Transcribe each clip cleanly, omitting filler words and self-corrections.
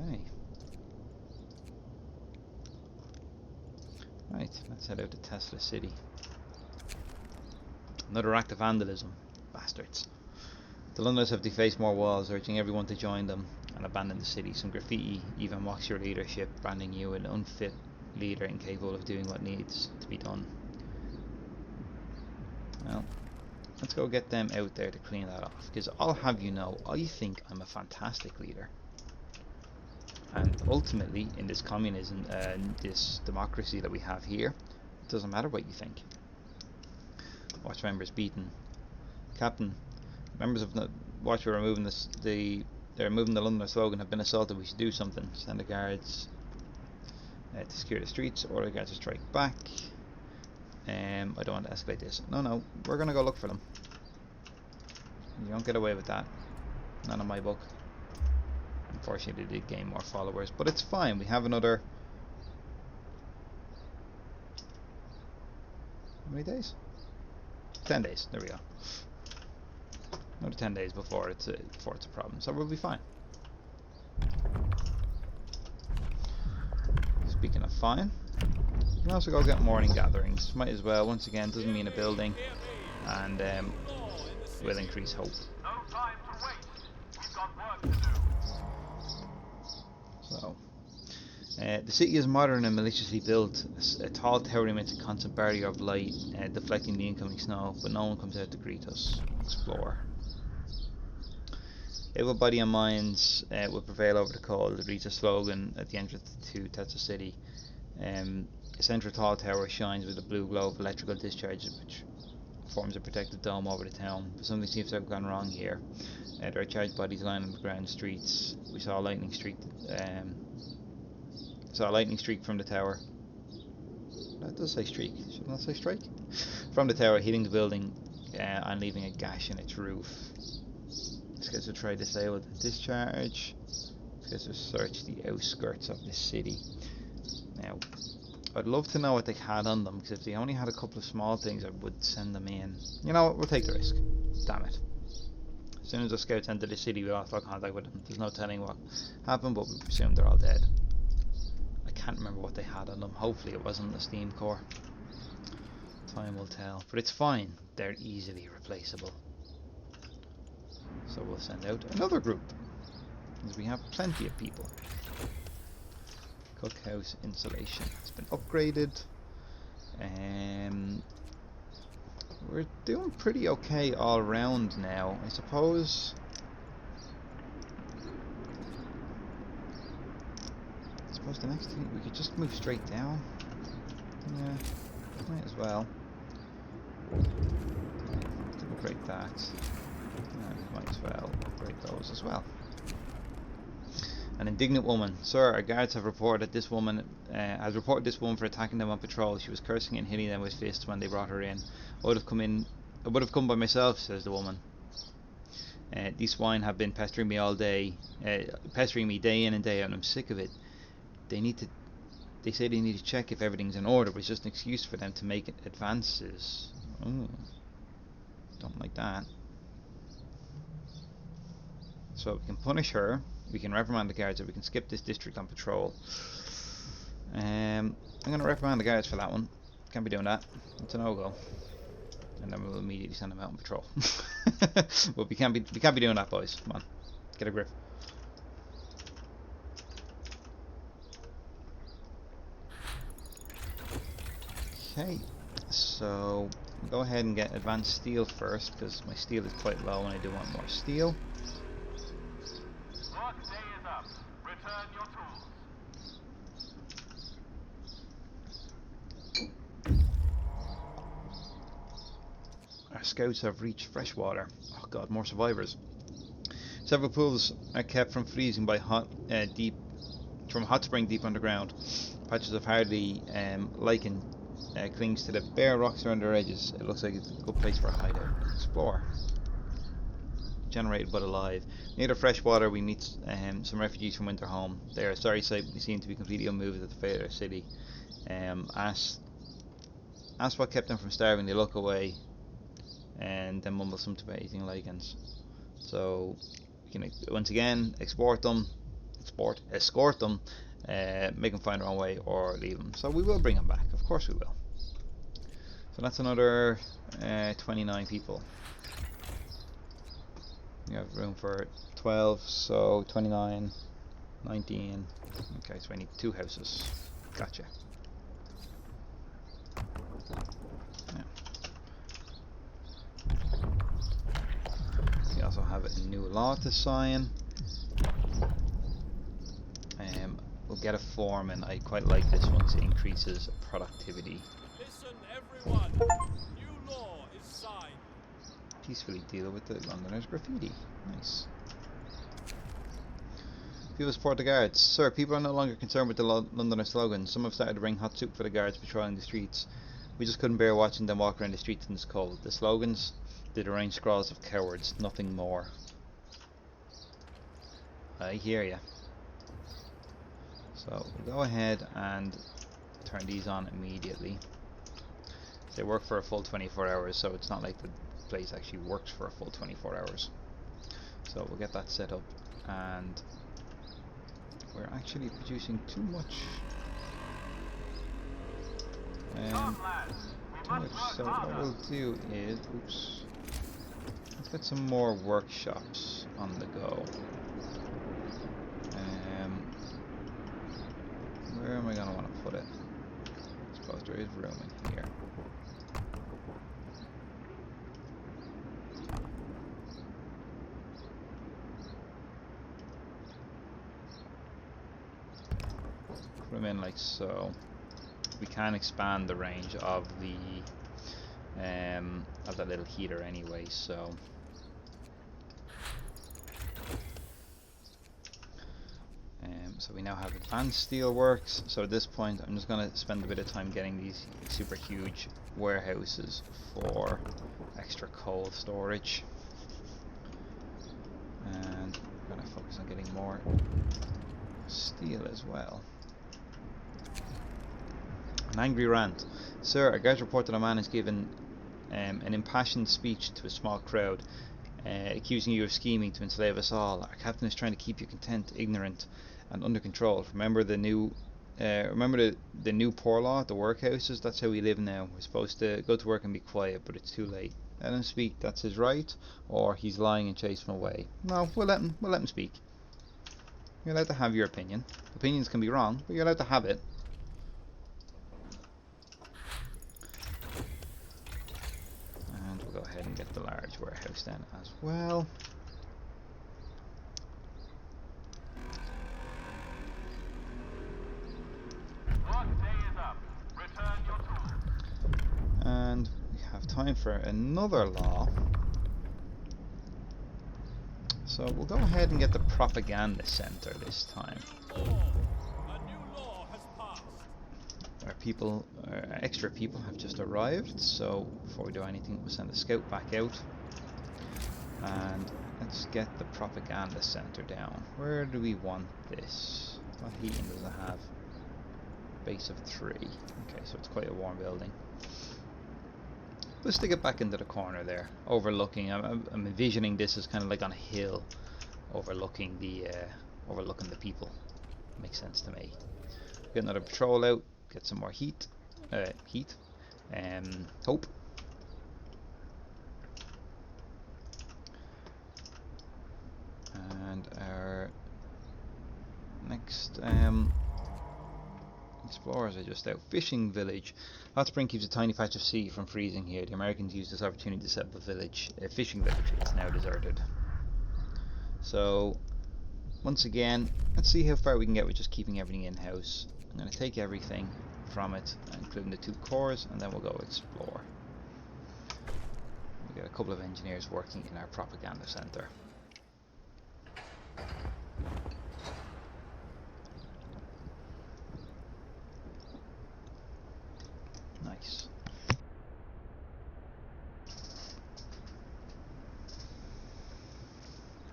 Okay. Right, let's head out to Tesla City. Another act of vandalism. Bastards. The Londoners have defaced more walls, urging everyone to join them and abandon the city. Some graffiti even mocks your leadership, branding you an unfit leader incapable of doing what needs to be done. Well, let's go get them out there to clean that off, because I'll have you know, I think I'm a fantastic leader. And ultimately, in this communism, this democracy that we have here, it doesn't matter what you think. Watch members beaten. Captain, members of the watch were removing they're removing the London slogan have been assaulted. We should do something. Send the guards to secure the streets, or the guards to strike back. I don't want to escalate this. No, we're gonna go look for them. You don't get away with that. Not in my book. Unfortunately, they did gain more followers, but it's fine. We have another. How many days? 10 days. There we go. Another 10 days before it's a problem, so we'll be fine. Speaking of fine, you can also go get morning gatherings. Might as well. Once again, doesn't mean a building, and will increase hope. No time to wait. We've got work to do. So, the city is modern and maliciously built. A tall tower emits a constant barrier of light, deflecting the incoming snow, but no one comes out to greet us. Explore. Able body and minds will prevail over the cold. It reads a slogan at the entrance to Tesla City. A central tall tower shines with a blue glow of electrical discharges, which forms a protected dome over the town. But something seems to have gone wrong here. There are charged bodies lying on the ground streets. We saw a lightning streak. From the tower. That does say streak. Should not say strike. From the tower, hitting the building and leaving a gash in its roof. This guys will try to disable the discharge. This guys will search the outskirts of the city. Now, I'd love to know what they had on them, because if they only had a couple of small things, I would send them in. You know what? We'll take the risk. Damn it. As soon as the scouts enter the city, we lost all contact with them. There's no telling what happened, but we presume they're all dead. I can't remember what they had on them. Hopefully it wasn't a steam core. Time will tell. But it's fine. They're easily replaceable. So we'll send out another group, because we have plenty of people. Cookhouse insulation has been upgraded. We're doing pretty okay all around now. I suppose the next thing, we could just move straight down. Yeah, might as well. Upgrade that. Might as well upgrade those as well. An indignant woman. Sir, our guards have reported this woman for attacking them on patrol. She was cursing and hitting them with fists when they brought her in. I would have come by myself, says the woman. These swine have been pestering me all day, pestering me day in and day out, and I'm sick of it. They say they need to check if everything's in order, but it's just an excuse for them to make advances. Ooh, don't like that. So we can punish her, we can reprimand the guards, or we can skip this district on patrol. I'm going to reprimand the guards for that one. Can't be doing that. It's a no-go. And then we'll immediately send them out on patrol. But we can't be doing that, boys. Come on, get a grip. Okay, so we'll go ahead and get advanced steel first, because my steel is quite low and I do want more steel. Work day is up. Return your tools. Our scouts have reached fresh water. Oh god, more survivors. Several pools are kept from freezing by hot spring deep underground. Patches of hardy lichen clings to the bare rocks around their edges. It looks like it's a good place for a hideout. Explore. Generated but alive. Near the fresh water, we meet some refugees from winter home. They are a sorry sight, but they seem to be completely unmoved at the fate of their city. Ask what kept them from starving. They look away and then mumble something about eating lichens. So we can once again export them, escort them, make them find their own way, or leave them. So we will bring them back, of course we will. So that's another 29 people. You have room for 12, so 29, 19. Okay, so I need 2 houses. Gotcha. Yeah. We also have a new law to sign. We'll get a foreman. I quite like this one. It increases productivity. Listen, everyone. New law is signed. Peacefully deal with the Londoners' graffiti. Nice. People support the guards. Sir, people are no longer concerned with the Londoner slogan. Some have started to bring hot soup for the guards patrolling the streets. We just couldn't bear watching them walk around the streets in this cold. The slogans, the deranged scrawls of cowards, nothing more. I hear ya. So we'll go ahead and turn these on immediately. They work for a full 24 hours, so it's not like the place actually works for a full 24 hours. So we'll get that set up, and we're actually producing too much. So what we'll do is, oops, let's get some more workshops on the go. Where am I going to want to put it? I suppose there is room in here. Put them in like so. We can expand the range of that little heater anyway, so so we now have advanced steelworks. So at this point I'm just going to spend a bit of time getting these super huge warehouses for extra coal storage, and I'm going to focus on getting more steel as well. An angry rant. Sir, a guard report that a man has given an impassioned speech to a small crowd, accusing you of scheming to enslave us all. Our captain is trying to keep you content, ignorant, and under control. Remember the new poor law at the workhouses? That's how we live now. We're supposed to go to work and be quiet, but it's too late. Let him speak. That's his right, or he's lying and chasing away. No, we'll let him speak. You're allowed to have your opinion. Opinions can be wrong, but you're allowed to have it. And we'll go ahead and get the large warehouse then as well. And we have time for another law. So we'll go ahead and get the propaganda center this time. Our extra people have just arrived, so before we do anything we'll send a scout back out. And let's get the propaganda center down. Where do we want this? What heating does it have? Base of 3. Okay, so it's quite a warm building. We'll stick it back into the corner there, overlooking. I'm envisioning this as kind of like on a hill, overlooking the people. Makes sense to me. Get another patrol out. Get some more hope. And our next explorers are just out. Fishing village. Hot Spring keeps a tiny patch of sea from freezing here. The Americans used this opportunity to set up a fishing village. It's now deserted. So once again, let's see how far we can get with just keeping everything in-house. I'm going to take everything from it, including the 2 cores, and then we'll go explore. We've got a couple of engineers working in our propaganda center. Nice.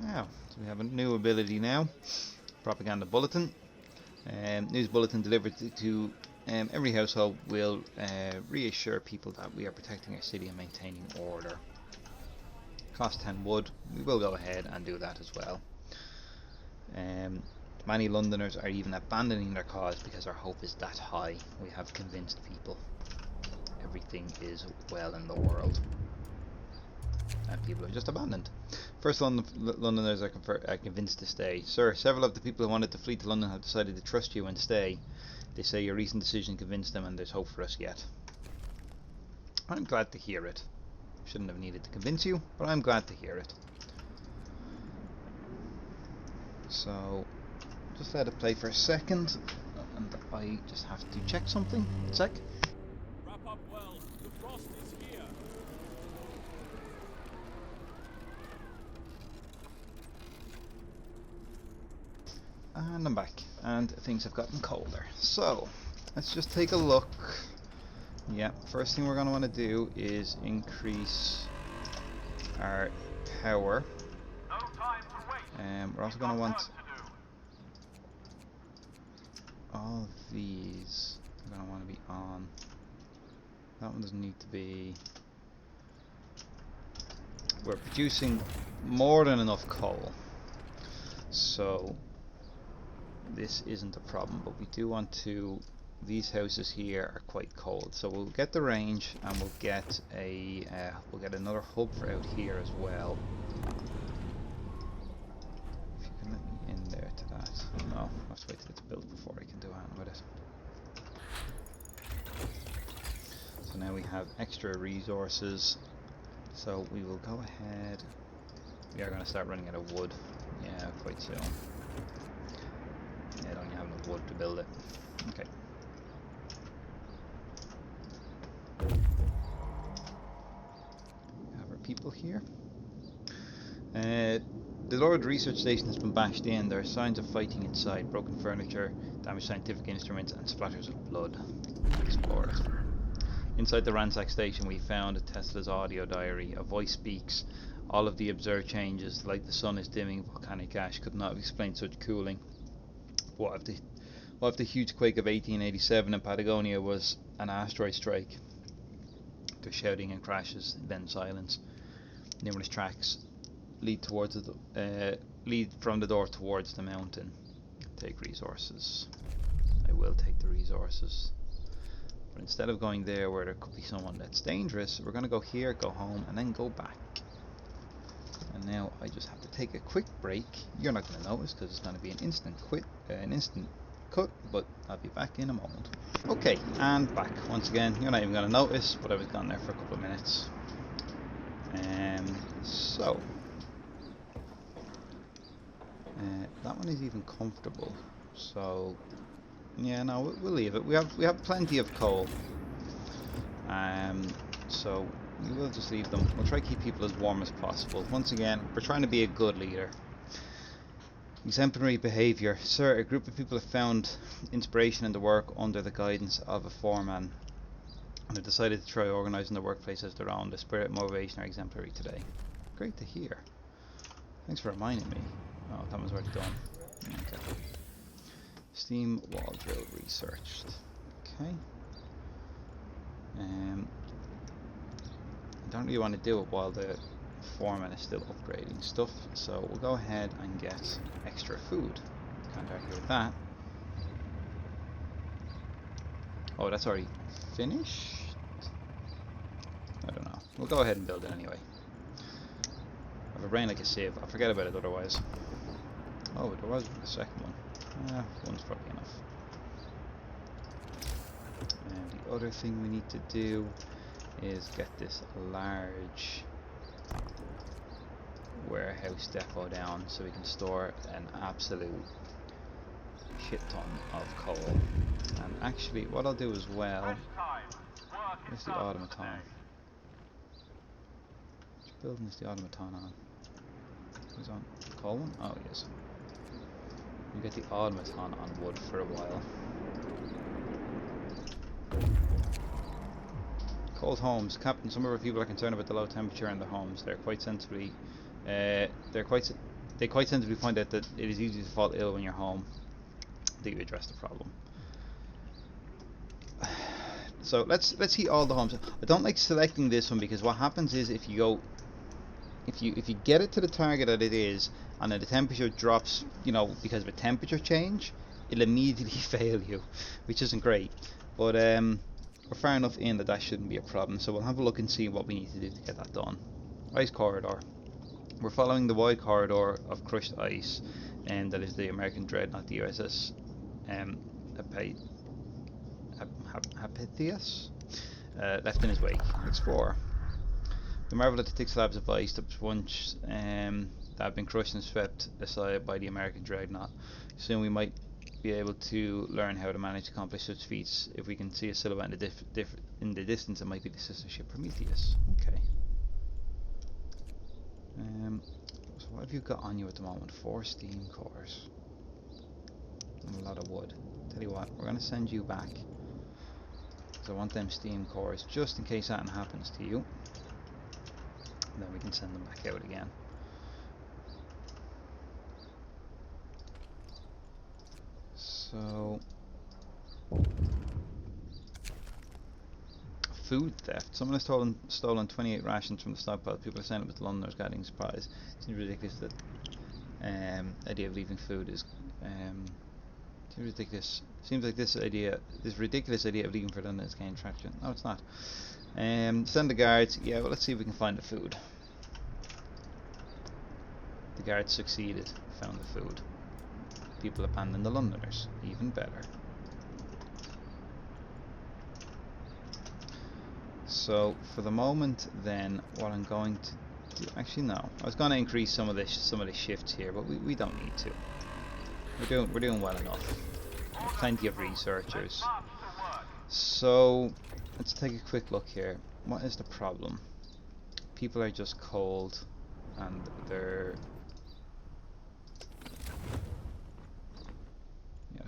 Now, so we have a new ability now. Propaganda bulletin. News bulletin delivered to every household will reassure people that we are protecting our city and maintaining order. Cost 10 wood. We will go ahead and do that as well. Many Londoners are even abandoning their cause because our hope is that high. We have convinced people everything is well in the world, and people are just abandoned. First, Londoners are convinced to stay. Sir, several of the people who wanted to flee to London have decided to trust you and stay. They say your recent decision convinced them and there's hope for us yet. I'm glad to hear it. Shouldn't have needed to convince you, but I'm glad to hear it. So, just let it play for a second, and I just have to check something. A sec. Wrap up well. The frost is here. And I'm back, and things have gotten colder. So, let's just take a look. Yeah, first thing we're going to want to do is increase our power. No time to wait. We're also going to want all of these. We're going to want to be on. That one doesn't need to be. We're producing more than enough coal, so this isn't a problem, but we do want to. These houses here are quite cold, so we'll get the range, and we'll get another hub for out here as well. If you can let me in there to that. No, I'll have to wait till it's built before I can do anything with it. So now we have extra resources, so we will go ahead. We are going to start running out of wood, yeah, quite soon. Yeah, I don't have enough wood to build it. Okay. Have our people here. The Lord Research Station has been bashed in. There are signs of fighting inside, broken furniture, damaged scientific instruments, and splatters of blood. Explore it. Inside the ransacked station, we found Tesla's audio diary. A voice speaks. All of the observed changes, like the sun is dimming, volcanic ash, could not have explained such cooling. What if the huge quake of 1887 in Patagonia was an asteroid strike? There's shouting and crashes, then silence. Numerous tracks lead from the door towards the mountain. Take resources. I will take the resources. But instead of going there where there could be someone that's dangerous, we're going to go here, go home, and then go back. And now I just have to take a quick break. You're not going to notice because it's going to be an instant cut, but I'll be back in a moment. Okay, and back once again. You're not even going to notice, but I was gone there for a couple of minutes. That one is even comfortable. So yeah, no, we'll leave it. We have plenty of coal. So we will just leave them. We'll try to keep people as warm as possible. Once again, we're trying to be a good leader. Exemplary behaviour. Sir, a group of people have found inspiration in the work under the guidance of a foreman and have decided to try organising the workplace as their own. The spirit and motivation are exemplary today. Great to hear. Thanks for reminding me. Oh, that one's already done. Okay. Steam wall drill researched. Okay. I don't really want to do it while the foreman is still upgrading stuff, so we'll go ahead and get extra food. Can't argue with that. Oh, that's already finished? I don't know. We'll go ahead and build it anyway. I have a brain like a sieve. I'll forget about it otherwise. Oh, there was a second one. One's probably enough. And the other thing we need to do is get this large warehouse depot down so we can store an absolute shit ton of coal. And actually what I'll do as well, where's the automaton? Which building is the automaton on? Who's on the coal one? Oh yes. We get the automaton on wood for a while. Cold homes, Captain. Some of our people are concerned about the low temperature in the homes. They quite sensibly point out that it is easy to fall ill when you're home. Do you address the problem? So let's heat all the homes. I don't like selecting this one because what happens is if you go if you get it to the target that it is, and then the temperature drops, you know, because of a temperature change, it'll immediately fail you, which isn't great. But we're far enough in that that shouldn't be a problem. So we'll have a look and see what we need to do to get that done. Ice corridor. We're following the wide corridor of crushed ice, and that is the American dreadnought, the USS Apethius, left in his wake. Explore. We marvel at the thick slabs of ice that once that have been crushed and swept aside by the American dreadnought. Soon we might be able to learn how to manage to accomplish such feats. If we can see a silhouette in the distance, it might be the sister ship Prometheus. Okay. So what have you got on you at the moment? 4 steam cores and a lot of wood. Tell you what, we're going to send you back, because I want them steam cores just in case something happens to you. And then we can send them back out again. So, food theft. Someone has stolen 28 rations from the stockpile. People are saying it was the Londoners getting surprised. It seems ridiculous that idea of leaving food is seems ridiculous. Seems like this ridiculous idea of leaving for London is gaining traction. No, it's not. Send the guards. Yeah, well, let's see if we can find the food. The guards succeeded. Found the food. People abandoned the Londoners. Even better. So for the moment, then, what I'm going to do, actually no, I was going to increase some of the shifts here, but we don't need to. We're doing well enough. Plenty of researchers. So let's take a quick look here. What is the problem? People are just cold, and they're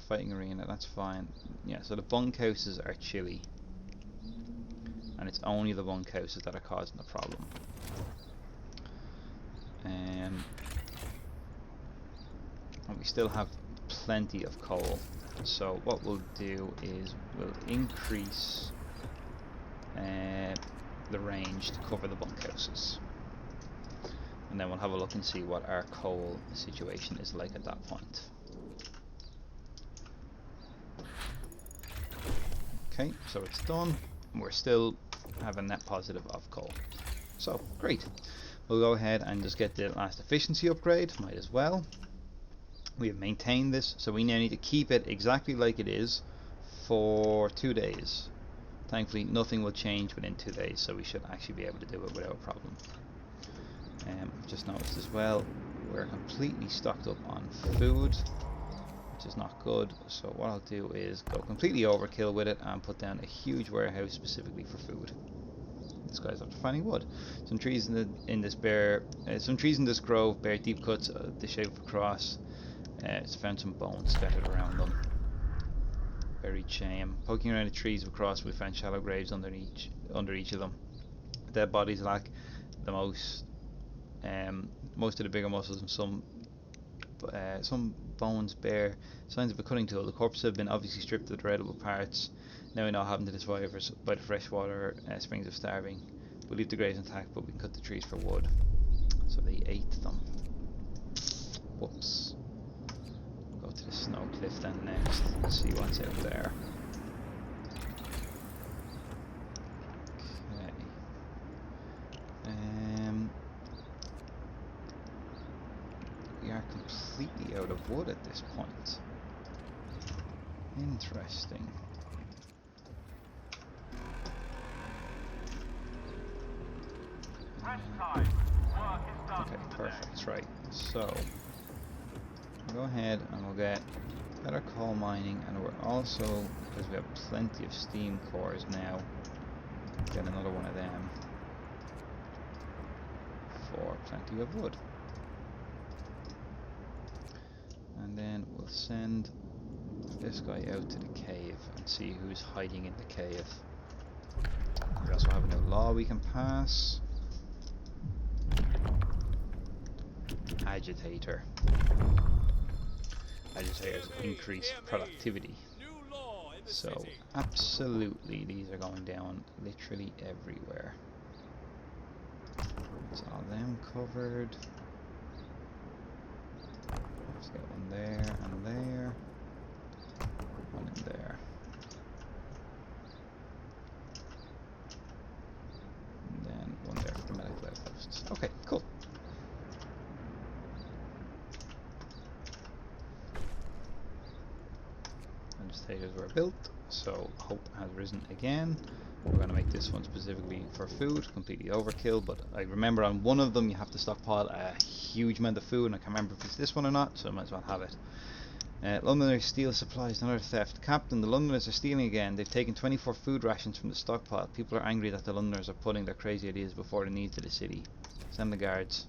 fighting arena. That's fine. Yeah. So the bunkhouses are chilly. And it's only the bunkhouses that are causing the problem. And we still have plenty of coal. So what we'll do is we'll increase the range to cover the bunkhouses. And then we'll have a look and see what our coal situation is like at that point. Okay, so it's done. We're still have a net positive of coal, so great. We'll go ahead and just get the last efficiency upgrade. Might as well. We have maintained this, so we now need to keep it exactly like it is for 2 days. Thankfully nothing will change within 2 days, so we should actually be able to do it without a problem. I've just noticed as well, we're completely stocked up on food, which is not good. So what I'll do is go completely overkill with it and put down a huge warehouse specifically for food. This guy's after finding wood. Some trees in this grove bear deep cuts the shape of a cross. It's found some bones scattered around them. Buried shame. Poking around the trees of a cross, we found shallow graves under each of them. Dead bodies lack the most of the bigger muscles, and some bones bear signs of a cutting tool. The corpses have been obviously stripped of their edible parts. Now we know what happened to the survivors by the freshwater springs of starving. We'll leave the graves intact, but we can cut the trees for wood. So they ate them. Whoops. We'll go to the snow cliff then next and see what's out there. Okay. We are completely out of wood at this point. Interesting. Okay, perfect, right. So, we'll go ahead and we'll get better coal mining, and we're also, because we have plenty of steam cores now, get another one of them for plenty of wood. And then we'll send this guy out to the cave and see who's hiding in the cave. We also have a new law we can pass. Agitator. Agitators increase productivity. So absolutely these are going down literally everywhere. It's all them covered. Let's get one there and there. One in there. And then one there for the medical outposts. Okay, cool. Legislators were built, so hope has risen again. We're going to make this one specifically for food, completely overkill, but I remember on one of them you have to stockpile a huge amount of food, and I can't remember if it's this one or not, so I might as well have it. Londoners steal supplies, another theft. Captain, the Londoners are stealing again. They've taken 24 food rations from the stockpile. People are angry that the Londoners are putting their crazy ideas before the needs of the city. Send the guards.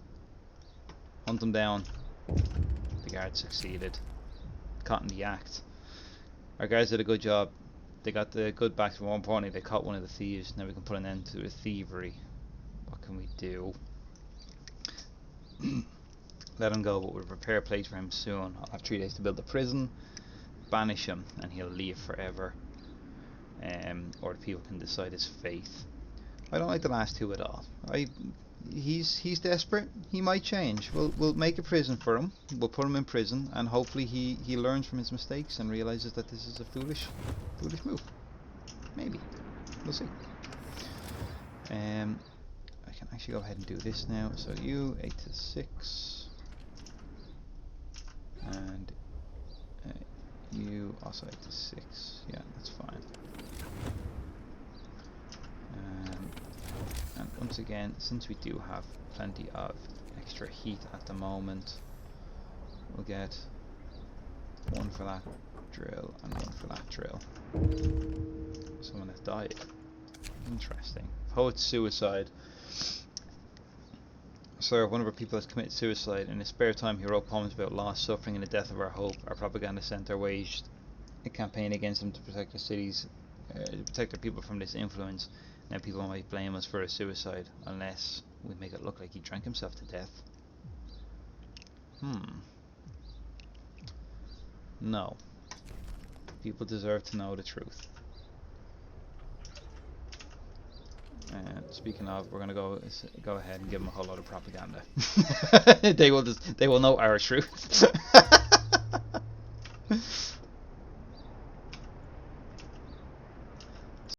Hunt them down. The guards succeeded. Caught in the act. Our guards did a good job. They got the good back, but more importantly, they caught one of the thieves. Now we can put an end to the thievery. What can we do? Let him go, but we'll prepare a place for him soon. I'll have 3 days to build a prison. Banish him, and he'll leave forever. Or the people can decide his fate. I don't like the last two at all. He's desperate. He might change. We'll make a prison for him. We'll put him in prison, and hopefully he learns from his mistakes and realizes that this is a foolish move. Maybe. We'll see. I can actually go ahead and do this now. So you 8 to 6. And you also 8 to 6. Yeah, that's fine. And once again, since we do have plenty of extra heat at the moment, we'll get 1 for that drill and 1 for that drill. Someone has died. Interesting. Poet's suicide. Sir, one of our people has committed suicide. In his spare time he wrote poems about loss, suffering and the death of our hope. Our propaganda center waged a campaign against him to protect the cities, to protect our people from this influence. Now people might blame us for his suicide, unless we make it look like he drank himself to death. No. People deserve to know the truth. And speaking of, we're gonna go ahead and give them a whole lot of propaganda. They will know our truth.